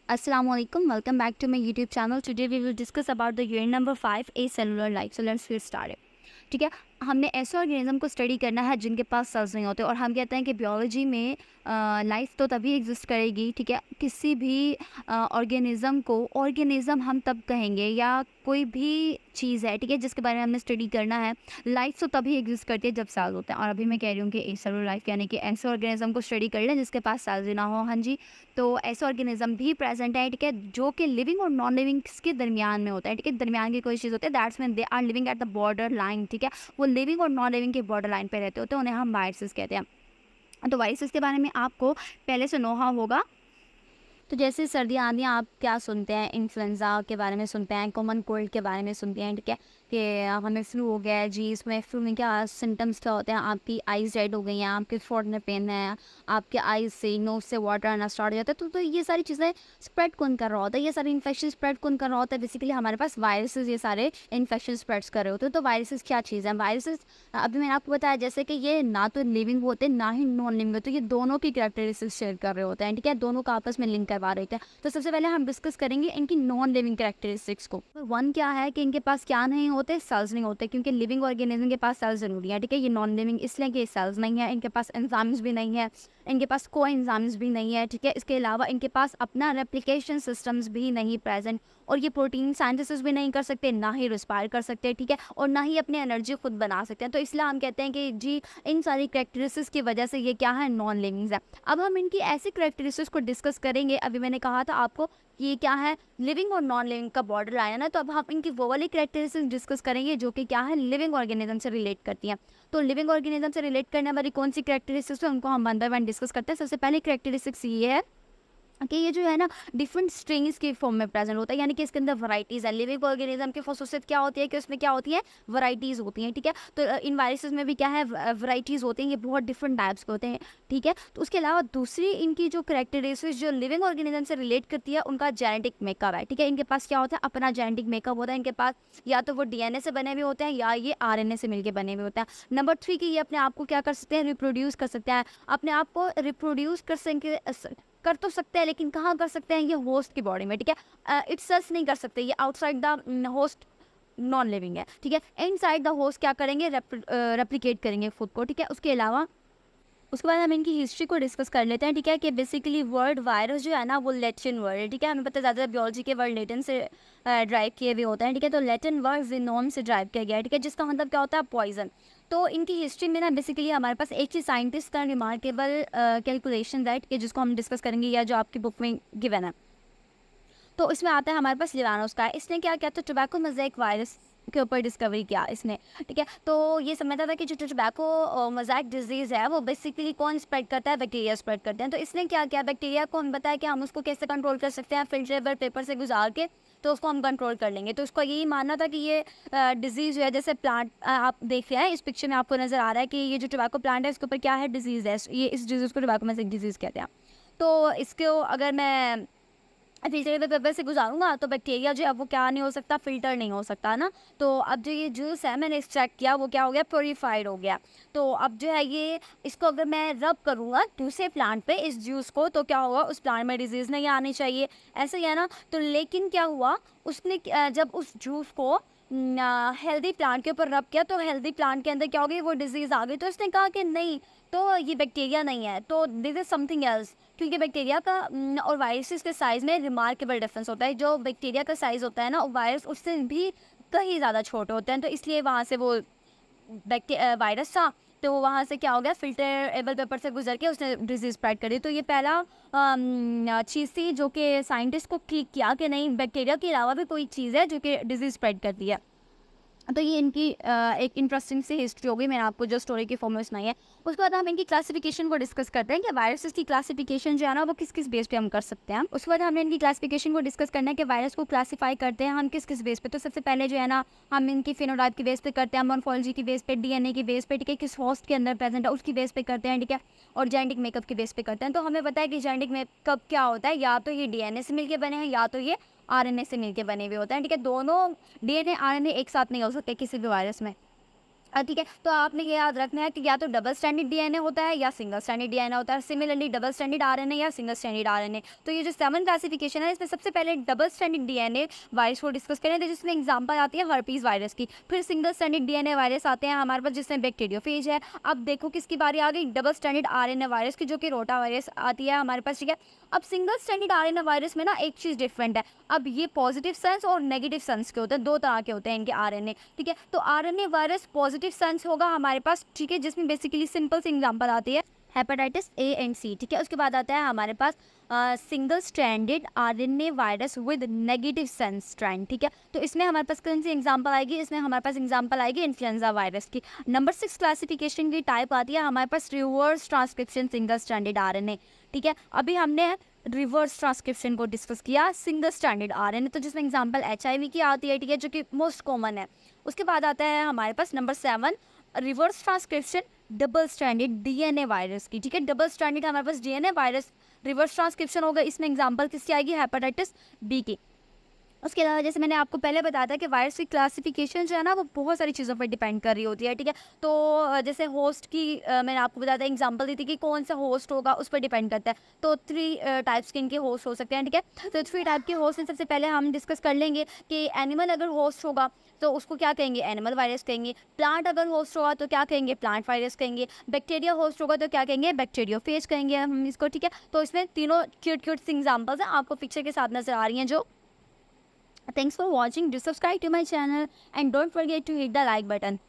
Assalamualaikum. Welcome back to my YouTube channel. Today we will discuss about the unit number 5, acellular life. So let's get started. ठीक है, हमने ऐसे organism को study करना है जिनके पास सेल्स नहीं होते और हम कहते हैं कि बियोलॉजी में लाइफ तो तभी एग्जिस्ट करेगी। ठीक है, किसी भी ऑर्गेनिज्म को ऑर्गेनिज्म हम तब कहेंगे या कोई भी चीज़ है, ठीक है, जिसके बारे में हमने स्टडी करना है, लाइफ तो तभी एग्जिस्ट करती है जब सेल्स होते हैं। और अभी मैं कह रही हूँ कि एसेलुलर लाइफ यानी कि ऐसे ऑर्गेनिज्म को स्टडी कर लें जिसके पास सेल्स ना हो। हाँ जी, तो ऐसे ऑर्गेनिज्म भी प्रेजेंट है, ठीक है, जो कि लिविंग और नॉन लिविंग के दरमियान में होता है। ठीक है, दरमियान की कोई चीज़ होती है, that's mean they are living at the border line. ठीक है, वो लिविंग और नॉन लिविंग के बॉर्डर लाइन पे रहते होते हैं, उन्हें हम वायरसेस कहते हैं। तो वायरसेस के बारे में आपको पहले से नो हाउ होगा। तो जैसे सर्दियाँ आती हैं, आप क्या सुनते हैं, इन्फ्लुएंजा के बारे में सुनते हैं, कॉमन कोल्ड के बारे में सुनते हैं। ठीक है, कि हमें फ्लू हो गया है जी। इसमें फ्लू में क्या सिम्टम्स क्या होते हैं, आपकी आइज़ रेड हो गई हैं, आपके फोर्ट में पेन है, आपके आइज़ से नोज से वाटर आना स्टार्ट हो जाता है। तो ये सारी चीज़ें स्प्रेड कौन कर रहा होता है, ये सारे इन्फेक्शन स्प्रेड कौन कर रहा होता है? बेसिकली हमारे पास वायरसेस ये सारे इन्फेक्शन स्प्रेड्स कर रहे होते हैं। तो वायरसेस क्या चीज़ है? वायरसेस अभी मैंने आपको बताया जैसे कि ये ना तो लिविंग होते हैं ना ही नॉन लिविंग होते, ये दोनों की कैरेक्टरिस्टिक्स शेयर कर रहे होते हैं। ठीक है, दोनों का आपस में लिंक करवा रहे होते हैं। तो सबसे पहले हम डिस्कस करेंगे इनकी नॉन लिविंग कैरेक्टरिस्टिक्स को। वन क्या है कि इनके पास क्या नहीं होते, सेल्स नहीं होते, क्योंकि लिविंग ऑर्गेनिज्म के पास सेल्स जरूरी है। ठीक है, ये नॉन लिविंग इसलिए कि सेल्स नहीं है, इनके पास एंजाइम्स भी नहीं है, इनके पास कोई एंजाइम्स भी नहीं है। ठीक है, इसके अलावा इनके पास अपना रेप्लिकेशन सिस्टम्स भी नहीं प्रेजेंट, और ये प्रोटीन सिंथेसिस भी नहीं कर सकते, ना ही रिस्पायर कर सकते। ठीक है, और ना ही अपनी एनर्जी खुद बना सकते हैं। तो इसलिए हम कहते हैं कि जी इन सारी कैरेक्टरिस्टिक्स की वजह से ये क्या है, नॉन लिविंग्स है। अब हम इनकी ऐसी कैरेक्टरिस्टिक्स को डिस्कस करेंगे। अभी मैंने कहा था आपको कि ये क्या है, लिविंग और नॉन लिविंग का बॉर्डर लाइन है। तो अब हम इनकी वो वाली कैरेक्टरिस्टिक्स डिस्कस करेंगे जो कि क्या है, लिविंग ऑर्गेनिज्म से रिलेट करती हैं। तो लिविंग ऑर्गेनिज्म से रिलेट करने वाली कौन सी कैरेक्टरिस्टिक्स है, उनको हम वन बाय वन डिस्कस करते हैं। सबसे पहले कैरेक्टरिस्टिक्स ये है कि ये जो है ना डिफरेंट स्ट्रिंग्स के फॉर्म में प्रेजेंट होता है, यानी कि इसके अंदर वैरायटीज़ है। लिविंग ऑर्गेनिज्म की खासियत क्या होती है कि उसमें क्या होती है, वैरायटीज़ होती हैं। ठीक है, तो इन वायरसेस में भी क्या है, वैरायटीज़ होती हैं, ये बहुत डिफरेंट टाइप्स के होते हैं। ठीक है, तो उसके अलावा दूसरी इनकी जो कैरेक्टरिस्टिक्स जो लिविंग ऑर्गेनिज्म से रिलेट करती है, उनका जेनेटिक मेकअप है। ठीक है, इनके पास क्या होता है, अपना जेनेटिक मेकअप होता है। इनके पास या तो वो डीएनए से बने हुए होते हैं या ये आरएनए से मिलकर बने हुए होते हैं। नंबर 3 कि ये अपने आप को क्या कर सकते हैं, रिप्रोड्यूस कर सकते हैं, अपने आप को रिप्रोड्यूस कर तो सकते हैं, लेकिन कहाँ कर सकते हैं, ये होस्ट की बॉडी में। ठीक है, इट्सेल्फ नहीं कर सकते, ये outside the host non living है। ठीक है, इनसाइड द होस्ट क्या करेंगे, रेप्लिकेट करेंगे खुद को। ठीक है, उसके अलावा उसके बाद हम इनकी हिस्ट्री को डिस्कस कर लेते हैं। ठीक है, कि बेसिकली वर्ड वायरस जो है ना वो लैटिन वर्ड है। ठीक है, हमें पता है ज़्यादा बियोलॉजी के वर्ड लैटिन से ड्राइव किए हुए होते हैं। ठीक है, तो लैटिन वर्ड जिनोम से ड्राइव किया गया है। ठीक है, जिसका मतलब क्या होता है, पॉइजन। तो इनकी हिस्ट्री में ना बेसिकली हमारे पास एक ही साइंटिस्ट का रिमार्केबल कैलकुलेशन दैट कि जिसको हम डिस्कस करेंगे या जो आपकी बुक में गिवन है। तो इसमें आता है हमारे पास लिवानोस का। इसने क्या किया था, टोबैको मोज़ेक वायरस के ऊपर डिस्कवरी किया इसने। ठीक है, तो ये समझता था कि जो टोबैको मोज़ेक डिजीज़ है वो बेसिकली कौन स्प्रेड करता है, बैक्टीरिया स्प्रेड करते हैं। तो इसने क्या किया, बैक्टीरिया को हम बताया कि हम उसको कैसे कंट्रोल कर सकते हैं, फिल्टरेबल पेपर से गुजार के तो उसको हम कंट्रोल कर लेंगे। तो उसको यही मानना था कि ये डिजीज़ जो है, जैसे प्लांट आप देख रहे हैं इस पिक्चर में आपको नज़र आ रहा है कि ये जो टोबैको प्लांट है इसके ऊपर क्या है, डिजीज़ है। ये इस डिजीज़ को टोबैको मोज़ेक डिजीज़ कहते हैं। तो इसको अगर मैं फिल्टर पेपर से गुजारूंगा तो बैक्टीरिया जो है वो क्या नहीं हो सकता, फिल्टर नहीं हो सकता ना। तो अब जो ये जूस है मैंने एक्सट्रैक्ट किया वो क्या हो गया, प्योरीफाइड हो गया। तो अब जो है ये इसको अगर मैं रब करूँगा दूसरे प्लांट पे इस जूस को, तो क्या होगा, उस प्लांट में डिजीज़ नहीं आनी चाहिए, ऐसे ही है ना। तो लेकिन क्या हुआ, उसने जब उस जूस को हेल्दी प्लांट के ऊपर रब किया तो हेल्दी प्लांट के अंदर क्या हो गई, वो डिजीज़ आ गई। तो इसने कहा कि नहीं, तो ये बैक्टीरिया नहीं है, तो दिस इज़ समथिंग एल्स। क्योंकि बैक्टीरिया का और वायरसेस के साइज़ में रिमार्केबल डिफरेंस होता है। जो बैक्टीरिया का साइज़ होता है ना, वायरस उससे भी कहीं ज़्यादा छोटे होते हैं। तो इसलिए वहाँ से वो वायरस था, तो वहाँ से क्या हो गया, फिल्टरेबल पेपर से गुजर के उसने डिजीज़ स्प्रेड कर दी। तो ये पहला चीज़ थी जो कि साइंटिस्ट को क्लिक किया कि नहीं, बैक्टीरिया के अलावा भी कोई चीज़ है जो कि डिजीज़ स्प्रेड करती है। तो ये इनकी एक इंटरेस्टिंग सी हिस्ट्री हो गई, मैंने आपको जो स्टोरी की फॉर्म में सुनाई है। उसके बाद हम इनकी क्लासिफिकेशन को डिस्कस करते हैं कि वायरसेस की क्लासिफिकेशन जो है ना वो किस किस बेस पे हम कर सकते हैं। उसके बाद हमने इनकी क्लासिफिकेशन को डिस्कस करना है कि वायरस को क्लासीफाई करते हैं हम किस किस बेस पे। तो सबसे पहले जो है ना हम इनकी फिनोटाइप की बेस पे करते हैं, मॉर्फोलॉजी की बेस पे, डीएनए की बेस पे, ठीक है, किस होस्ट के अंदर प्रेजेंट है उसकी बेस पे करते हैं। ठीक है, और जेनेटिक मेकअप की बेस पे करते हैं। तो हमें पता है कि जेनेटिक मेकअप क्या होता है, या तो ये डीएनए से मिलकर बने हैं या तो ये आरएनए से मिलके बने हुए होते हैं। ठीक है, दोनों डीएनए आरएनए एक साथ नहीं हो सकते किसी भी वायरस में। ठीक है, तो आपने ये याद रखना है कि या तो डबल स्टैंडर्ड डीएनए होता है या सिंगल स्टैंडर्ड डीएनए होता है। सिमिलरली डबल स्टैंडर्ड आरएनए या सिंगल स्टैंडर्ड आरएनए। तो ये जो 7 क्लासिफिकेशन है, इसमें सबसे पहले डबल स्टैंडर्ड डीएनए वायरस को डिस्कस करें, तो जिसमें एग्जांपल आती है हर्पीज वायरस की। फिर सिंगल स्टैंडर्ड डीएनए वायरस आते हैं हमारे पास, जिसमें बैक्टीरियोफेज है। अब देखो किसकी बारी आ गई, डबल स्टैंडर्ड आरएनए वायरस की, जो कि रोटा वायरस आती है हमारे पास, ठीक है। अब सिंगल स्टैंडर्ड आरएनए वायरस में ना एक चीज़ डिफरेंट है। अब ये पॉजिटिव सेंस और नेगेटिव सेंस के होते हैं, 2 तरह के होते हैं इनके आरएनए, ठीक है। तो आरएनए वायरस पॉजिटिव सेंस होगा हमारे पास, ठीक है, जिसमें बेसिकली सिंपल सी एग्जांपल आती है हेपेटाइटिस ए एंड सी, ठीक है। उसके बाद आता है हमारे पास single stranded RNA virus with negative sense strand, ठीक है। तो इसमें हमारे पास कौन सी एग्जांपल आएगी, इसमें हमारे पास एग्जांपल आएगी इन्फ्लुएंजा वायरस की। नंबर 6 क्लासिफिकेशन की टाइप आती है हमारे पास reverse transcription single stranded RNA, ठीक है। अभी हमने रिवर्स ट्रांसक्रिप्शन को डिस्कस किया सिंगल स्टैंडर्ड आरएनए, तो जिसमें एग्जांपल एचआईवी की आती है, ठीक है, जो कि मोस्ट कॉमन है। उसके बाद आता है हमारे पास number 7 reverse transcription double standard DNA virus की, ठीक है। डबल स्टैंडर्ड हमारे पास डीएनए वायरस रिवर्स ट्रांसक्रिप्शन होगा, इसमें एग्जांपल किसकी आएगी, हेपेटाइटिस बी की। उसके अलावा जैसे मैंने आपको पहले बताया था कि वायरस की क्लासिफिकेशन जो है ना, वो बहुत सारी चीज़ों पर डिपेंड कर रही होती है, ठीक है। तो जैसे होस्ट की मैंने आपको बताया था, एग्जांपल दी थी कि कौन सा होस्ट होगा, उस पर डिपेंड करता है। तो 3 टाइप्स के इनके होस्ट हो सकते हैं, ठीक है। तो 3 टाइप के होस्ट में सबसे पहले हम डिस्कस कर लेंगे कि एनिमल अगर होस्ट होगा तो उसको क्या कहेंगे, एनिमल वायरस कहेंगे। प्लांट अगर होस्ट होगा तो क्या कहेंगे, प्लांट वायरस कहेंगे। बैक्टीरिया होस्ट होगा तो क्या कहेंगे, बैक्टीरियोफेज कहेंगे हम इसको, ठीक है। तो इसमें तीनों क्यूट क्यूट एग्जाम्पल्स हैं, आपको पिक्चर के साथ नजर आ रही हैं जो। Thanks for watching. Do subscribe to my channel and don't forget to hit the like button.